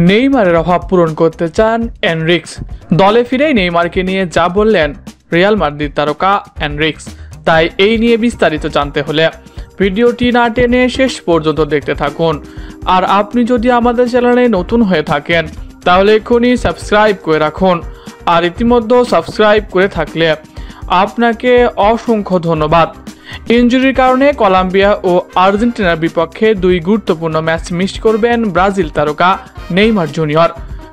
নেইমারের অভাব পূরণ করতে চান এনরিক্স। দলে ফিরেই নেইমারকে নিয়ে যা বললেন রিয়াল মাদ্রিদ তারকা এনরিক্স, তাই এই নিয়ে বিস্তারিত জানতে হলে ভিডিওটি না টেনে শেষ পর্যন্ত দেখতে থাকুন। আর আপনি যদি আমাদের চ্যানেলে নতুন হয়ে থাকেন তাহলে এক্ষুনি সাবস্ক্রাইব করে রাখুন। আর ইতিমধ্যে সাবস্ক্রাইব করে থাকলে আপনাকে অসংখ্য ধন্যবাদ। ইনজুরির কারণে কলম্বিয়া ও আর্জেন্টিনার বিপক্ষে দুই গুরুত্বপূর্ণ ম্যাচ মিস করবেন ব্রাজিল তারকা নেইমার জুনিয়র।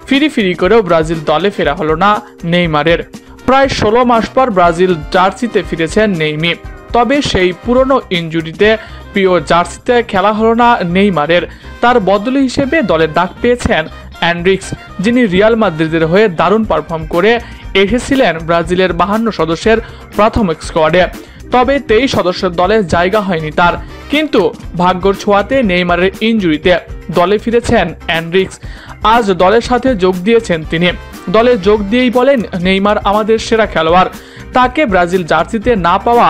ফিরি করেও ব্রাজিল দলে ফেরা হলো না নেইমারের। প্রায় 16 মাস পর ব্রাজিল জার্সিতে ফিরেছেন নেইমি, তবে সেই পুরনো ইনজুরিতে প্রিয় জার্সিতে খেলা হলো না নেইমারের। তার বদলি হিসেবে দলের ডাক পেয়েছেন এনরিক্স, যিনি রিয়াল মাদ্রিদের হয়ে দারুণ পারফর্ম করে এসেছিলেন ব্রাজিলের 52 সদস্যের প্রাথমিক স্কোয়াডে। তবে 23 সদস্যের দলে জায়গা হয়নি তার, কিন্তু ভাগ্যর ছোঁয়াতে নেইমারের ইনজুরিতে দলে ফিরেছেন এনরিক্স। আজ দলের সাথে যোগ দিয়েছেন তিনি। দলে যোগ দিয়েই বলেন, নেইমার আমাদের সেরা খেলোয়াড়, তাকে ব্রাজিল জার্সিতে না পাওয়া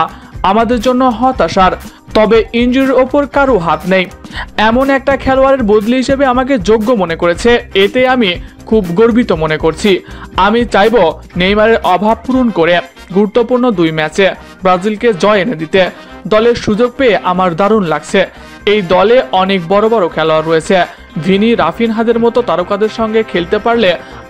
আমাদের জন্য হতাশার। তবে ইনজুরির ওপর কারো হাত নেই, এমন একটা খেলোয়াড়ের বদলি হিসেবে আমাকে যোগ্য মনে করেছে, এতে আমি খুব গর্বিত মনে করছি। আমি চাইব নেইমারের অভাব পূরণ করে গুরুত্বপূর্ণ দুই ম্যাচে ব্রাজিলকে জয় এনে দিতে। দলের সুযোগ পেয়ে আমার দারুণ লাগছে। এই দলে অনেক বড় বড় খেলোয়াড় রয়েছে, ভিনি, রাফিনহাদের মতো তারকাদের সঙ্গে খেলতে পারলে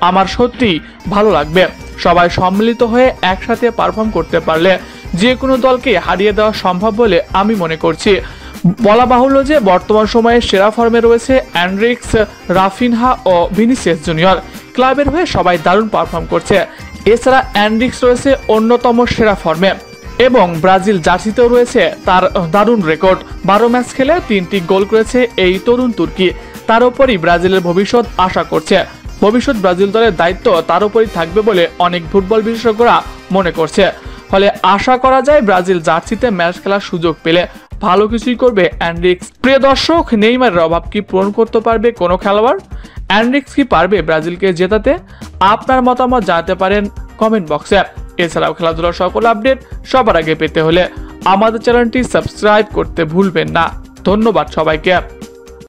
আমার সত্যিই ভালো লাগবে। সবাই সম্মিলিত হয়ে একসাথে পারফর্ম করতে পারলে যে কোনো দলকে হারিয়ে দেওয়া সম্ভব বলে আমি মনে করছি। বলা বাহুল্য যে বর্তমান সময়ে সেরা ফর্মে রয়েছে এনরিক্স, রাফিনহা ও ভিনিসিয়াস জুনিয়র। ক্লাবের হয়ে সবাই দারুণ পারফর্ম করছে। এছাড়া এনরিক্স রয়েছে অন্যতম সেরা ফর্মে এবং ব্রাজিল জার্সিতেও রয়েছে তার দারুণ রেকর্ড। 12 ম্যাচ খেলে 3টি গোল করেছে এই তরুণ তুর্কি। তার উপরই ব্রাজিলের ভবিষ্যৎ আশা করছে। ভবিষ্যৎ ব্রাজিল দলের দায়িত্ব তার উপরই থাকবে বলে অনেক ফুটবল বিশেষজ্ঞরা মনে করছে। ফলে আশা করা যায় ব্রাজিল জার্সিতে ম্যাচ খেলার সুযোগ পেলে ভালো কিছুই করবে এনরিক্স। প্রিয় দর্শক, নেইমারের অভাব কি পূরণ করতে পারবে কোনো খেলোয়াড়? এনরিক্স কি পারবে ব্রাজিলকে জেতাতে? আপনার মতামত জানাতে পারেন কমেন্ট বক্সে। এছাড়াও খেলাধুলার সকল আপডেট সবার আগে পেতে হলে আমাদের চ্যানেলটি সাবস্ক্রাইব করতে ভুলবেন না। ধন্যবাদ সবাইকে।